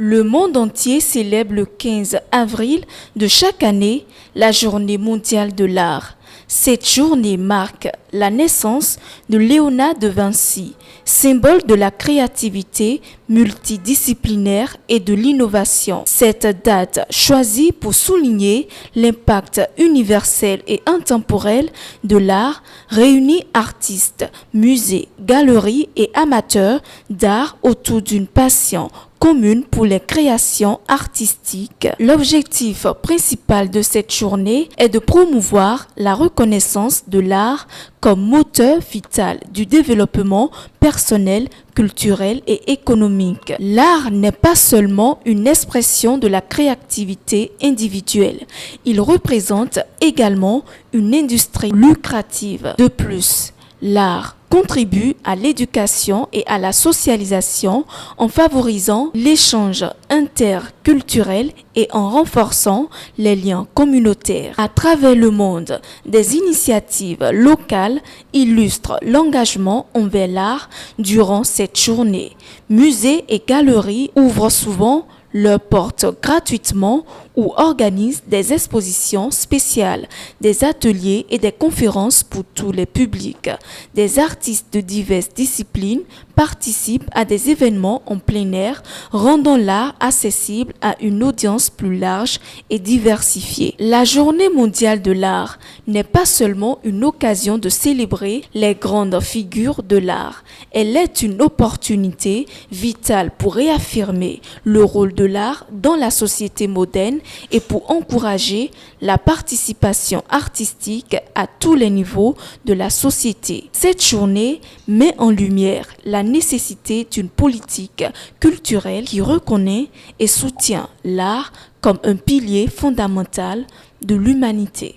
Le monde entier célèbre le 15 avril de chaque année la Journée mondiale de l'art. Cette journée marque la naissance de Léonard de Vinci, symbole de la créativité multidisciplinaire et de l'innovation. Cette date choisie pour souligner l'impact universel et intemporel de l'art réunit artistes, musées, galeries et amateurs d'art autour d'une passion commune pour les créations artistiques. L'objectif principal de cette journée est de promouvoir la reconnaissance de l'art comme moteur vital du développement personnel, culturel et économique. L'art n'est pas seulement une expression de la créativité individuelle, il représente également une industrie lucrative. De plus, l'art contribue à l'éducation et à la socialisation en favorisant l'échange interculturel et en renforçant les liens communautaires. À travers le monde, des initiatives locales illustrent l'engagement envers l'art durant cette journée. Musées et galeries ouvrent souvent leurs portes gratuitement ou organisent des expositions spéciales, des ateliers et des conférences pour tous les publics. Des artistes de diverses disciplines participent à des événements en plein air, rendant l'art accessible à une audience plus large et diversifiée. La Journée mondiale de l'art n'est pas seulement une occasion de célébrer les grandes figures de l'art, elle est une opportunité vitale pour réaffirmer le rôle de l'art dans la société moderne et pour encourager la participation artistique à tous les niveaux de la société. Cette journée met en lumière la nécessité d'une politique culturelle qui reconnaît et soutient l'art comme un pilier fondamental de l'humanité.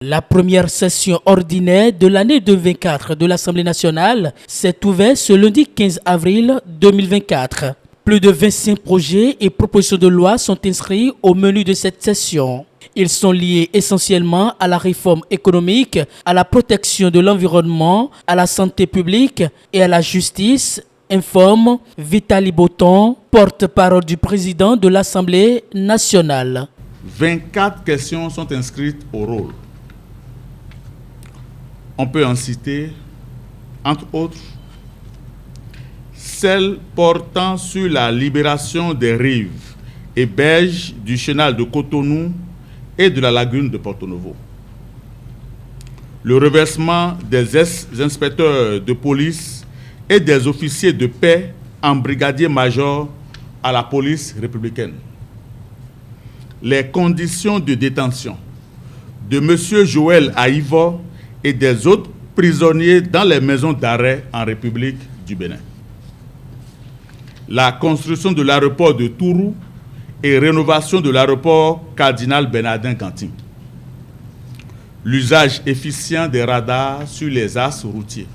La première session ordinaire de l'année 2024 de l'Assemblée nationale s'est ouverte ce lundi 15 avril 2024. Plus de 25 projets et propositions de loi sont inscrits au menu de cette session. Ils sont liés essentiellement à la réforme économique, à la protection de l'environnement, à la santé publique et à la justice, informe Vitali Boton, porte-parole du président de l'Assemblée nationale. 24 questions sont inscrites au rôle. On peut en citer, entre autres, celle portant sur la libération des rives et berges du chenal de Cotonou et de la lagune de Porto Novo. Le reversement des ex-inspecteurs de police et des officiers de paix en brigadier-major à la police républicaine. Les conditions de détention de M. Joël Aïvo et des autres prisonniers dans les maisons d'arrêt en République du Bénin. La construction de l'aéroport de Tourou et rénovation de l'aéroport Cardinal Bernardin-Cantin. L'usage efficient des radars sur les axes routiers.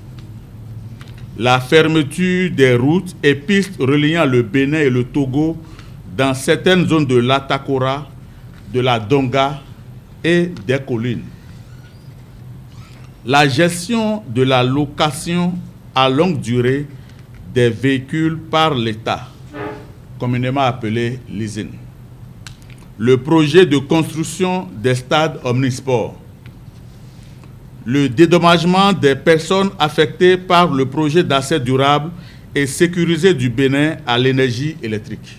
La fermeture des routes et pistes reliant le Bénin et le Togo dans certaines zones de l'Atakora, de la Donga et des collines. La gestion de la location à longue durée des véhicules par l'État, communément appelé leasing. Le projet de construction des stades omnisports. Le dédommagement des personnes affectées par le projet d'accès durable et sécurisé du Bénin à l'énergie électrique.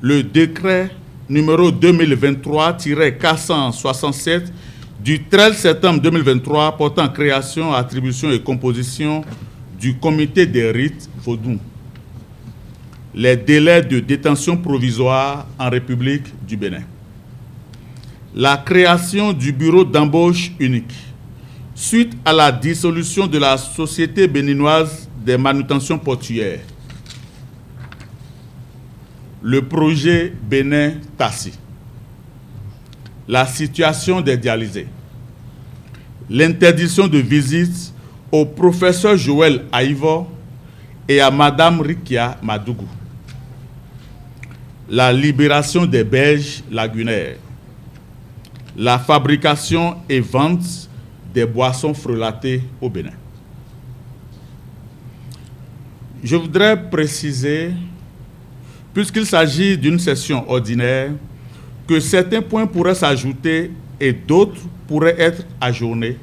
Le décret numéro 2023-467 du 13 septembre 2023 portant création, attribution et composition du comité des rites Vaudou. Les délais de détention provisoire en République du Bénin. La création du bureau d'embauche unique. Suite à la dissolution de la Société béninoise des manutentions portuaires. Le projet Bénin-Tassi. La situation des dialysés. L'interdiction de visite au professeur Joël Aïvo et à Madame Rikia Madougou. La libération des berges lagunaires. La fabrication et vente des boissons frelatées au Bénin. Je voudrais préciser, puisqu'il s'agit d'une session ordinaire, que certains points pourraient s'ajouter et d'autres pourraient être ajournés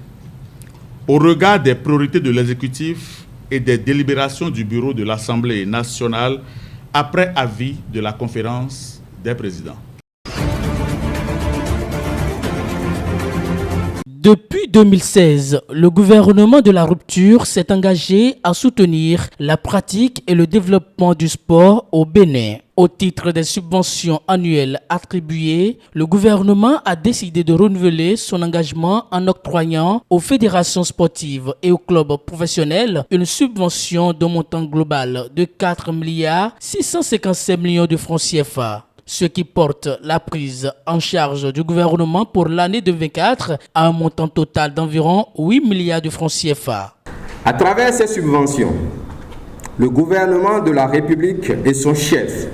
au regard des priorités de l'exécutif et des délibérations du bureau de l'Assemblée nationale après avis de la conférence des présidents. Depuis 2016, le gouvernement de la rupture s'est engagé à soutenir la pratique et le développement du sport au Bénin. Au titre des subventions annuelles attribuées, le gouvernement a décidé de renouveler son engagement en octroyant aux fédérations sportives et aux clubs professionnels une subvention d'un montant global de 4 657 millions de francs CFA. Ce qui porte la prise en charge du gouvernement pour l'année 2024 à un montant total d'environ 8 milliards de francs CFA. À travers ces subventions, le gouvernement de la République et son chef,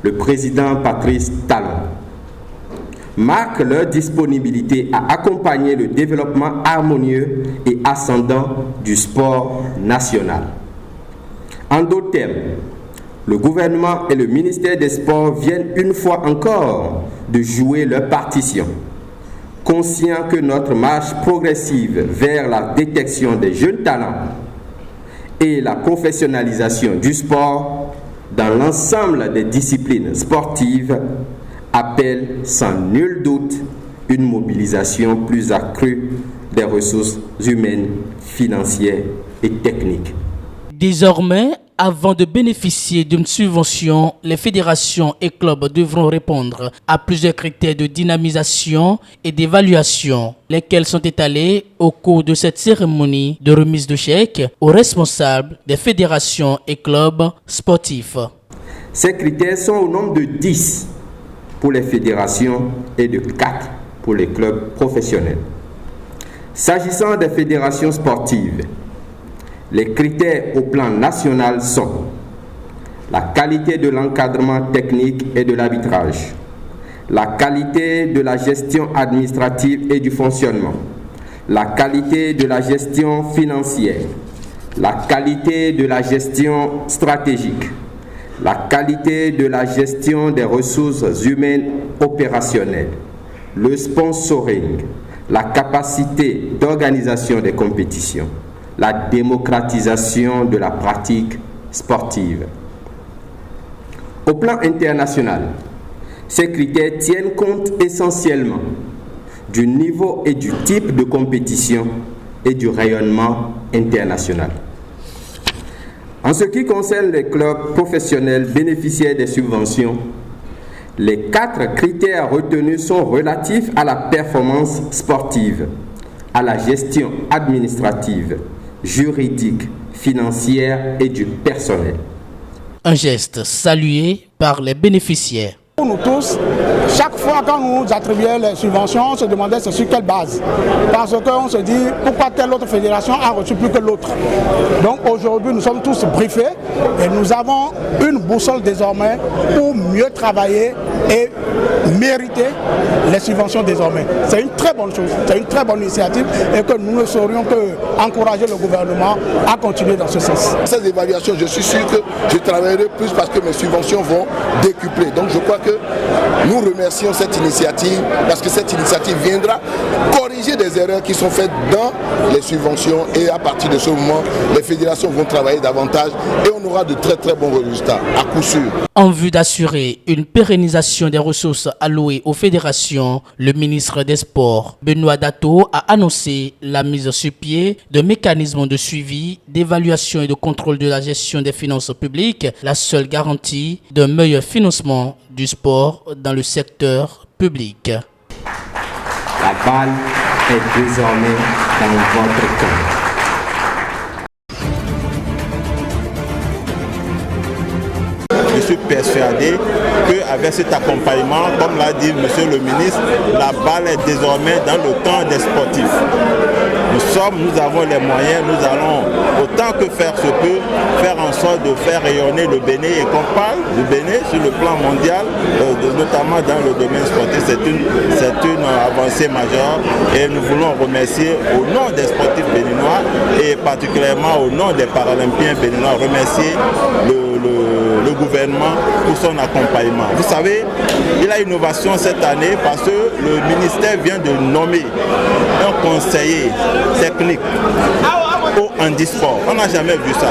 le président Patrice Talon, marquent leur disponibilité à accompagner le développement harmonieux et ascendant du sport national. En d'autres termes, le gouvernement et le ministère des Sports viennent une fois encore de jouer leur partition, conscients que notre marche progressive vers la détection des jeunes talents et la professionnalisation du sport dans l'ensemble des disciplines sportives appelle sans nul doute une mobilisation plus accrue des ressources humaines, financières et techniques. Désormais, avant de bénéficier d'une subvention, les fédérations et clubs devront répondre à plusieurs critères de dynamisation et d'évaluation, lesquels sont étalés au cours de cette cérémonie de remise de chèques aux responsables des fédérations et clubs sportifs. Ces critères sont au nombre de 10 pour les fédérations et de 4 pour les clubs professionnels. S'agissant des fédérations sportives, les critères au plan national sont la qualité de l'encadrement technique et de l'arbitrage, la qualité de la gestion administrative et du fonctionnement, la qualité de la gestion financière, la qualité de la gestion stratégique, la qualité de la gestion des ressources humaines opérationnelles, le sponsoring, la capacité d'organisation des compétitions, la démocratisation de la pratique sportive. Au plan international, ces critères tiennent compte essentiellement du niveau et du type de compétition et du rayonnement international. En ce qui concerne les clubs professionnels bénéficiaires des subventions, les 4 critères retenus sont relatifs à la performance sportive, à la gestion administrative, juridique, financière et du personnel. Un geste salué par les bénéficiaires. Pour nous tous, chaque fois quand nous attribuons les subventions, on se demandait c'est sur quelle base. Parce qu'on se dit pourquoi telle autre fédération a reçu plus que l'autre. Donc aujourd'hui nous sommes tous briefés et nous avons une boussole désormais pour mieux travailler et mériter les subventions désormais. C'est une très bonne chose, c'est une très bonne initiative et que nous ne saurions que encourager le gouvernement à continuer dans ce sens. Ces évaluations, je suis sûr que je travaillerai plus parce que mes subventions vont décupler. Donc je crois que nous remercions cette initiative parce que cette initiative viendra corriger des erreurs qui sont faites dans les subventions et à partir de ce moment, les fédérations vont travailler davantage et on aura de très très bons résultats, à coup sûr. En vue d'assurer une pérennisation des ressources allouées aux fédérations, le ministre des Sports, Benoît Dato, a annoncé la mise sur pied de mécanismes de suivi, d'évaluation et de contrôle de la gestion des finances publiques, la seule garantie d'un meilleur financement du sport dans le secteur public. La balle est désormais dans votre camp. Je suis persuadé qu'avec cet accompagnement, comme l'a dit Monsieur le ministre, la balle est désormais dans le camp des sportifs. Nous sommes, nous avons les moyens, nous allons, autant que faire se peut, faire en sorte de faire rayonner le Bénin. Et qu'on parle du Bénin sur le plan mondial, notamment dans le domaine sportif, c'est une avancée majeure. Et nous voulons remercier au nom des sportifs béninois et particulièrement au nom des Paralympiens béninois, remercier le gouvernement pour son accompagnement. Vous savez, il y a innovation cette année parce que le ministère vient de nommer un conseiller technique au handisport. On n'a jamais vu ça.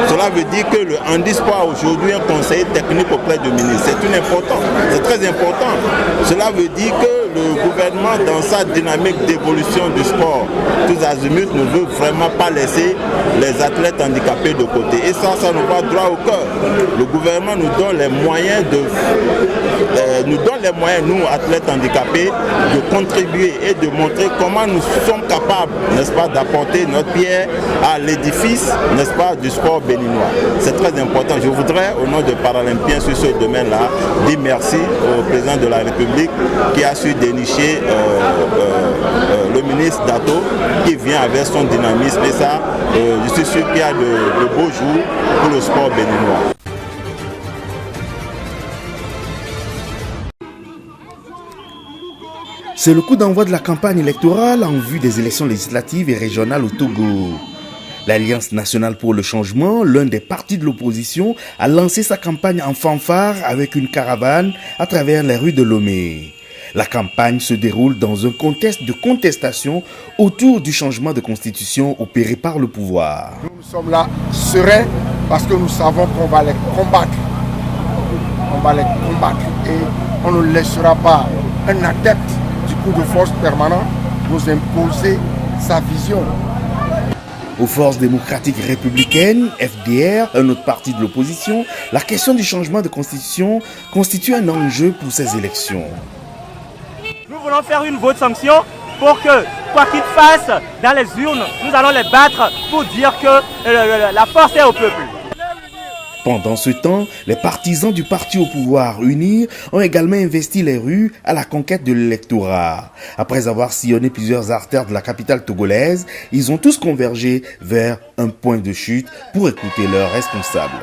Cela veut dire que le handisport a aujourd'hui un conseiller technique auprès du ministre. C'est très important. Cela veut dire que le gouvernement, dans sa dynamique d'évolution du sport, tous azimuts, ne veut vraiment pas laisser les athlètes handicapés de côté. Et ça nous va droit au cœur. Le gouvernement nous donne les moyens, nous, athlètes handicapés, de contribuer et de montrer comment nous sommes capables, n'est-ce pas, d'apporter notre pierre à l'édifice, n'est-ce pas, du sport béninois. C'est très important. Je voudrais, au nom des Paralympiens sur ce domaine-là, dire merci au président de la République qui a su dénicher le ministre Dato qui vient avec son dynamisme. Et ça, je suis sûr qu'il y a de beaux jours pour le sport béninois. C'est le coup d'envoi de la campagne électorale en vue des élections législatives et régionales au Togo. L'Alliance nationale pour le changement, l'un des partis de l'opposition, a lancé sa campagne en fanfare avec une caravane à travers les rues de Lomé. La campagne se déroule dans un contexte de contestation autour du changement de constitution opéré par le pouvoir. Nous sommes là sereins parce que nous savons qu'on va les combattre. On va les combattre et on ne laissera pas un adepte du coup de force permanent nous imposer sa vision. Aux forces démocratiques républicaines, FDR, un autre parti de l'opposition, la question du changement de constitution constitue un enjeu pour ces élections. Nous voulons faire une vote sanction pour que, quoi qu'il fasse dans les urnes, nous allons les battre pour dire que la force est au peuple. Pendant ce temps, les partisans du parti au pouvoir UNIR ont également investi les rues à la conquête de l'électorat. Après avoir sillonné plusieurs artères de la capitale togolaise, ils ont tous convergé vers un point de chute pour écouter leurs responsables.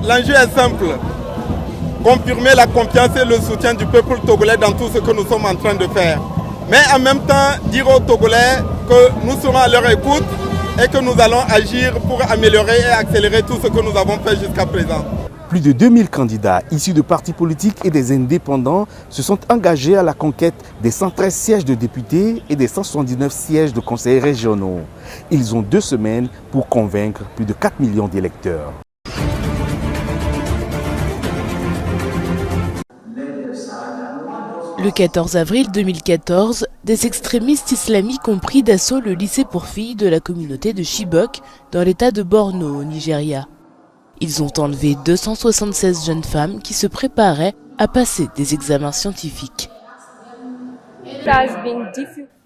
L'enjeu est simple. Confirmer la confiance et le soutien du peuple togolais dans tout ce que nous sommes en train de faire. Mais en même temps, dire aux Togolais que nous serons à leur écoute et que nous allons agir pour améliorer et accélérer tout ce que nous avons fait jusqu'à présent. Plus de 2000 candidats issus de partis politiques et des indépendants se sont engagés à la conquête des 113 sièges de députés et des 179 sièges de conseillers régionaux. Ils ont 2 semaines pour convaincre plus de 4 millions d'électeurs. Le 14 avril 2014, des extrémistes islamiques ont pris d'assaut le lycée pour filles de la communauté de Chibok dans l'état de Borno au Nigeria. Ils ont enlevé 276 jeunes femmes qui se préparaient à passer des examens scientifiques.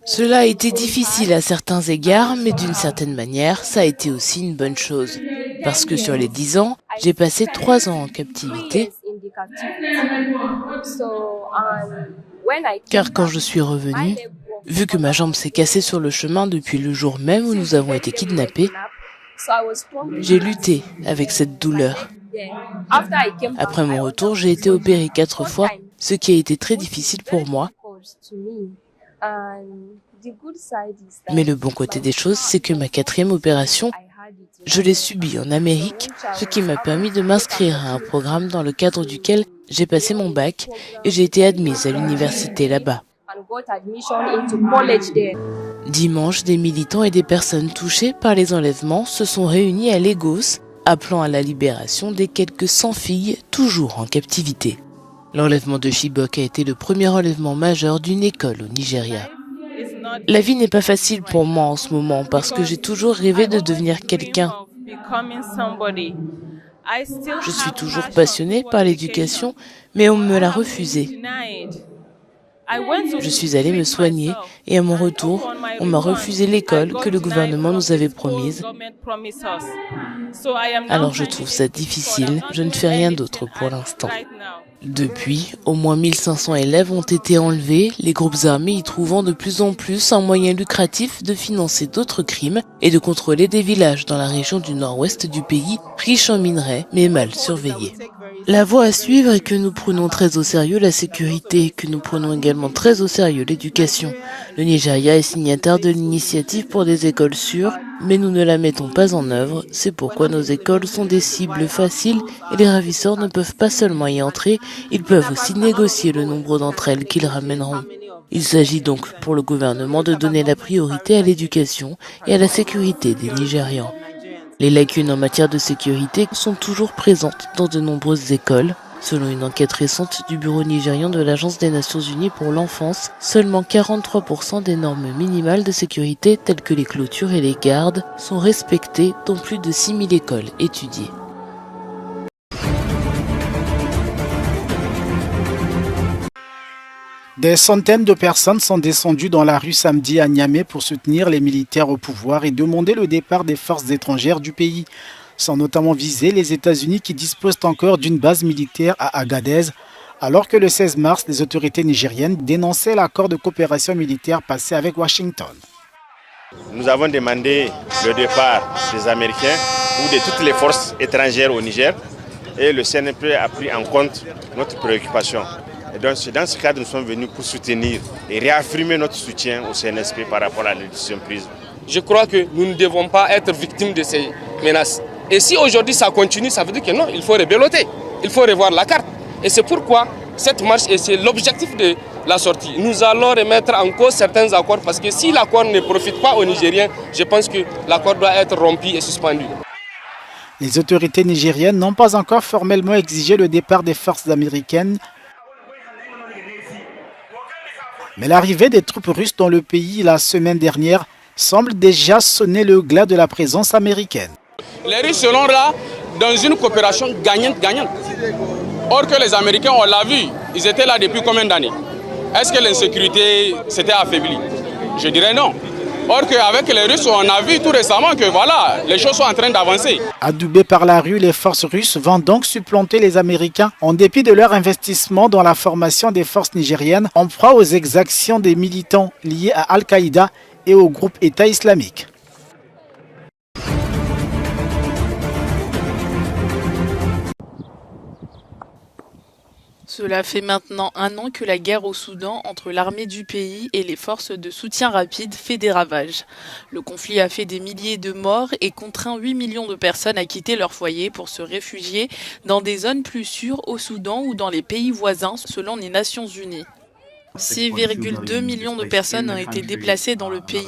Cela a été difficile à certains égards, mais d'une certaine manière, ça a été aussi une bonne chose. Parce que sur les 10 ans, j'ai passé 3 ans en captivité. Car quand je suis revenue, vu que ma jambe s'est cassée sur le chemin depuis le jour même où nous avons été kidnappés, j'ai lutté avec cette douleur. Après mon retour, j'ai été opérée 4 fois, ce qui a été très difficile pour moi. Mais le bon côté des choses, c'est que ma 4e opération, je l'ai subie en Amérique, ce qui m'a permis de m'inscrire à un programme dans le cadre duquel j'ai passé mon bac et j'ai été admise à l'université là-bas. Dimanche, des militants et des personnes touchées par les enlèvements se sont réunis à Lagos, appelant à la libération des quelques 100 filles toujours en captivité. L'enlèvement de Chibok a été le premier enlèvement majeur d'une école au Nigeria. La vie n'est pas facile pour moi en ce moment parce que j'ai toujours rêvé de devenir quelqu'un. Je suis toujours passionnée par l'éducation, mais on me l'a refusée. Je suis allée me soigner et à mon retour, on m'a refusé l'école que le gouvernement nous avait promise. Alors je trouve ça difficile, je ne fais rien d'autre pour l'instant. Depuis, au moins 1500 élèves ont été enlevés, les groupes armés y trouvant de plus en plus un moyen lucratif de financer d'autres crimes et de contrôler des villages dans la région du nord-ouest du pays, riche en minerais mais mal surveillés. La voie à suivre est que nous prenons très au sérieux la sécurité, que nous prenons également très au sérieux l'éducation. Le Nigeria est signataire de l'initiative pour des écoles sûres, mais nous ne la mettons pas en œuvre. C'est pourquoi nos écoles sont des cibles faciles et les ravisseurs ne peuvent pas seulement y entrer, ils peuvent aussi négocier le nombre d'entre elles qu'ils ramèneront. Il s'agit donc pour le gouvernement de donner la priorité à l'éducation et à la sécurité des Nigérians. Les lacunes en matière de sécurité sont toujours présentes dans de nombreuses écoles. Selon une enquête récente du Bureau nigérian de l'Agence des Nations Unies pour l'enfance, seulement 43% des normes minimales de sécurité telles que les clôtures et les gardes sont respectées dans plus de 6000 écoles étudiées. Des centaines de personnes sont descendues dans la rue samedi à Niamey pour soutenir les militaires au pouvoir et demander le départ des forces étrangères du pays. Sont notamment visés les États-Unis qui disposent encore d'une base militaire à Agadez, alors que le 16 mars, les autorités nigériennes dénonçaient l'accord de coopération militaire passé avec Washington. Nous avons demandé le départ des Américains ou de toutes les forces étrangères au Niger et le CNP a pris en compte notre préoccupation. Et donc, c'est dans ce cadre que nous sommes venus pour soutenir et réaffirmer notre soutien au CNSP par rapport à la décision prise. Je crois que nous ne devons pas être victimes de ces menaces. Et si aujourd'hui ça continue, ça veut dire que non, il faut rebeloter, il faut revoir la carte. Et c'est pourquoi cette marche, et c'est l'objectif de la sortie. Nous allons remettre en cause certains accords parce que si l'accord ne profite pas aux Nigériens, je pense que l'accord doit être rompu et suspendu. Les autorités nigériennes n'ont pas encore formellement exigé le départ des forces américaines. Mais l'arrivée des troupes russes dans le pays la semaine dernière semble déjà sonner le glas de la présence américaine. Les Russes seront là dans une coopération gagnante-gagnante. Or que les Américains, on l'a vu, ils étaient là depuis combien d'années? Est-ce que l'insécurité s'était affaiblie? Je dirais non. Or qu'avec les Russes, on a vu tout récemment que voilà, les choses sont en train d'avancer. Adoubées par la rue, les forces russes vont donc supplanter les Américains en dépit de leur investissement dans la formation des forces nigériennes en proie aux exactions des militants liés à Al-Qaïda et au groupe État islamique. Cela fait maintenant 1 an que la guerre au Soudan entre l'armée du pays et les forces de soutien rapide fait des ravages. Le conflit a fait des milliers de morts et contraint 8 millions de personnes à quitter leur foyer pour se réfugier dans des zones plus sûres au Soudan ou dans les pays voisins selon les Nations Unies. 6,2 millions de personnes ont été déplacées dans le pays.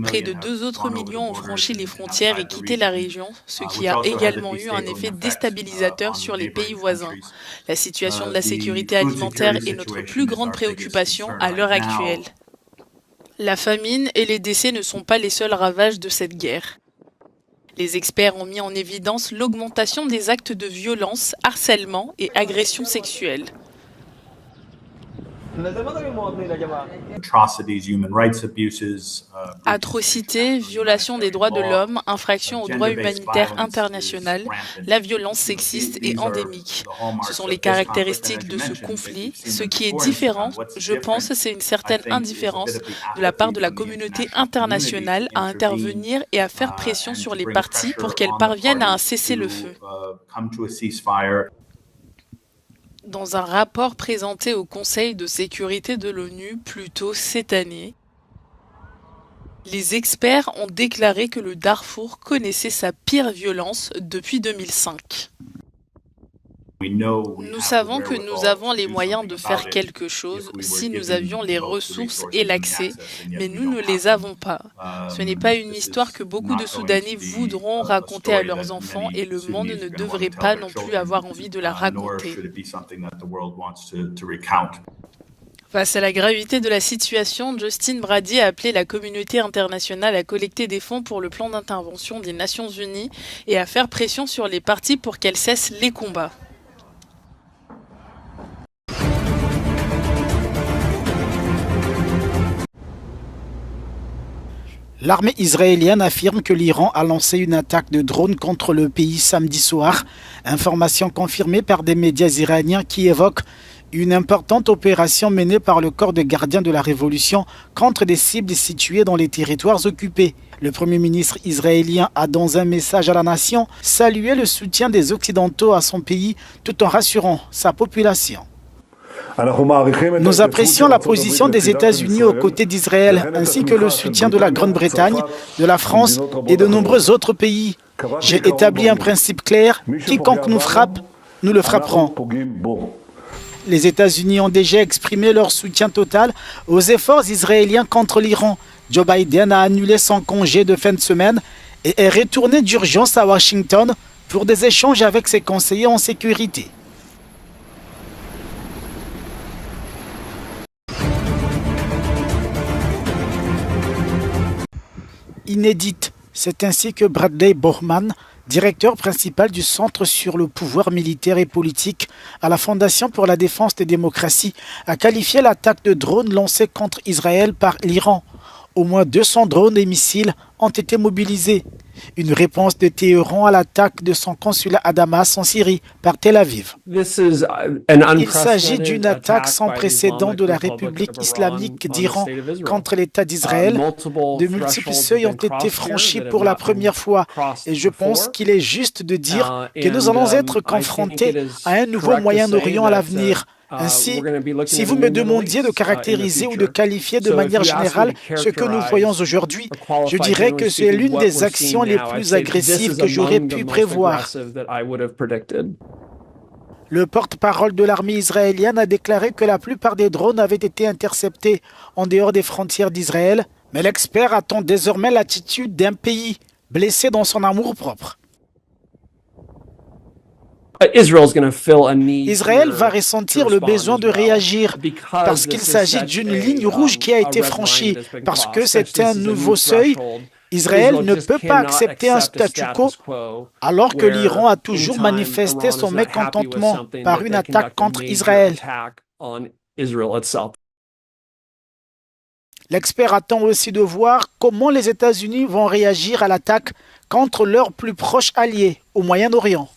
Près de 2 autres millions ont franchi les frontières et quitté la région, ce qui a également eu un effet déstabilisateur sur les pays voisins. La situation de la sécurité alimentaire est notre plus grande préoccupation à l'heure actuelle. La famine et les décès ne sont pas les seuls ravages de cette guerre. Les experts ont mis en évidence l'augmentation des actes de violence, harcèlement et agressions sexuelles. Atrocités, violations des droits de l'homme, infractions au droit humanitaire international, la violence sexiste est endémique. Ce sont les caractéristiques de ce conflit. Ce qui est différent, je pense, c'est une certaine indifférence de la part de la communauté internationale à intervenir et à faire pression sur les parties pour qu'elles parviennent à un cessez-le-feu. Dans un rapport présenté au Conseil de sécurité de l'ONU plus tôt cette année, les experts ont déclaré que le Darfour connaissait sa pire violence depuis 2005. Nous savons que nous avons les moyens de faire quelque chose si nous avions les ressources et l'accès, mais nous ne les avons pas. Ce n'est pas une histoire que beaucoup de Soudanais voudront raconter à leurs enfants et le monde ne devrait pas non plus avoir envie de la raconter. Face à la gravité de la situation, Justin Brady a appelé la communauté internationale à collecter des fonds pour le plan d'intervention des Nations Unies et à faire pression sur les parties pour qu'elles cessent les combats. L'armée israélienne affirme que l'Iran a lancé une attaque de drone contre le pays samedi soir. Information confirmée par des médias iraniens qui évoquent une importante opération menée par le corps de gardiens de la Révolution contre des cibles situées dans les territoires occupés. Le Premier ministre israélien a, dans un message à la nation, salué le soutien des Occidentaux à son pays tout en rassurant sa population. Nous apprécions la position des États-Unis aux côtés d'Israël, ainsi que le soutien de la Grande-Bretagne, de la France et de nombreux autres pays. J'ai établi un principe clair, quiconque nous frappe, nous le frapperons. Les États-Unis ont déjà exprimé leur soutien total aux efforts israéliens contre l'Iran. Joe Biden a annulé son congé de fin de semaine et est retourné d'urgence à Washington pour des échanges avec ses conseillers en sécurité. Inédite, c'est ainsi que Bradley Bowman, directeur principal du Centre sur le pouvoir militaire et politique à la Fondation pour la défense des démocraties, a qualifié l'attaque de drones lancée contre Israël par l'Iran. Au moins 200 drones et missiles ont été mobilisés. Une réponse de Téhéran à l'attaque de son consulat à Damas en Syrie par Tel Aviv. Il s'agit d'une attaque sans précédent de la République islamique d'Iran contre l'État d'Israël. De multiples seuils ont été franchis pour la première fois et je pense qu'il est juste de dire que nous allons être confrontés à un nouveau Moyen-Orient à l'avenir. Ainsi, si vous me demandiez de caractériser ou de qualifier de manière générale ce que nous voyons aujourd'hui, je dirais que c'est l'une des actions les plus agressives que j'aurais pu prévoir. Le porte-parole de l'armée israélienne a déclaré que la plupart des drones avaient été interceptés en dehors des frontières d'Israël, mais l'expert attend désormais l'attitude d'un pays blessé dans son amour-propre. Israël va ressentir le besoin de réagir parce qu'il s'agit d'une ligne rouge qui a été franchie, parce que c'est un nouveau seuil. Israël ne peut pas accepter un statu quo alors que l'Iran a toujours manifesté son mécontentement par une attaque contre Israël. L'expert attend aussi de voir comment les États-Unis vont réagir à l'attaque contre leurs plus proches alliés au Moyen-Orient.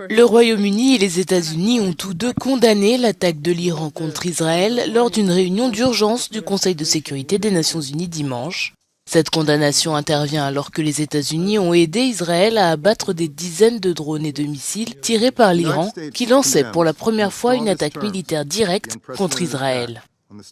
Le Royaume-Uni et les États-Unis ont tous deux condamné l'attaque de l'Iran contre Israël lors d'une réunion d'urgence du Conseil de sécurité des Nations Unies dimanche. Cette condamnation intervient alors que les États-Unis ont aidé Israël à abattre des dizaines de drones et de missiles tirés par l'Iran, qui lançait pour la première fois une attaque militaire directe contre Israël.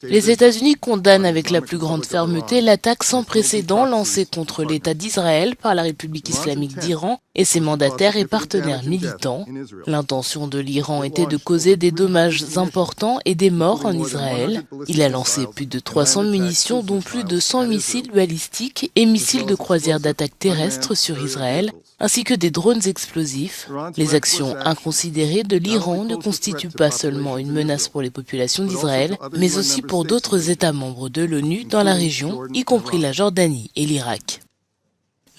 Les États-Unis condamnent avec la plus grande fermeté l'attaque sans précédent lancée contre l'État d'Israël par la République islamique d'Iran et ses mandataires et partenaires militants. L'intention de l'Iran était de causer des dommages importants et des morts en Israël. Il a lancé plus de 300 munitions, dont plus de 100 missiles balistiques et missiles de croisière d'attaque terrestre sur Israël, ainsi que des drones explosifs. Les actions inconsidérées de l'Iran ne constituent pas seulement une menace pour les populations d'Israël, mais aussi pour d'autres États membres de l'ONU dans la région, y compris la Jordanie et l'Irak.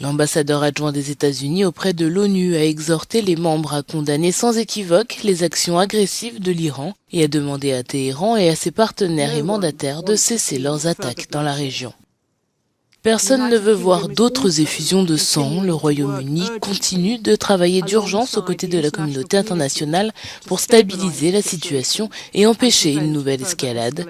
L'ambassadeur adjoint des États-Unis auprès de l'ONU a exhorté les membres à condamner sans équivoque les actions agressives de l'Iran et a demandé à Téhéran et à ses partenaires et mandataires de cesser leurs attaques dans la région. Personne ne veut voir d'autres effusions de sang. Le Royaume-Uni continue de travailler d'urgence aux côtés de la communauté internationale pour stabiliser la situation et empêcher une nouvelle escalade.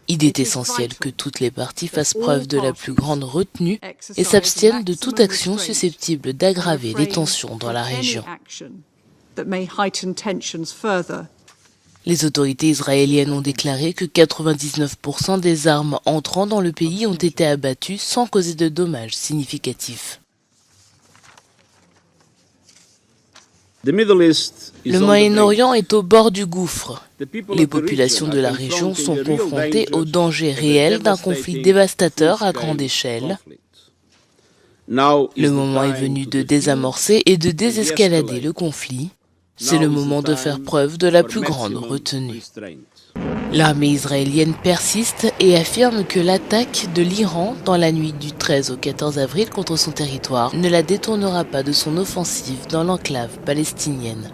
Il est essentiel que toutes les parties fassent preuve de la plus grande retenue et s'abstiennent de toute action susceptible d'aggraver les tensions dans la région. Les autorités israéliennes ont déclaré que 99% des armes entrant dans le pays ont été abattues sans causer de dommages significatifs. Le Moyen-Orient est au bord du gouffre. Les populations de la région sont confrontées au danger réel d'un conflit dévastateur à grande échelle. Le moment est venu de désamorcer et de désescalader le conflit. C'est le moment de faire preuve de la plus grande retenue. L'armée israélienne persiste et affirme que l'attaque de l'Iran dans la nuit du 13 au 14 avril contre son territoire ne la détournera pas de son offensive dans l'enclave palestinienne.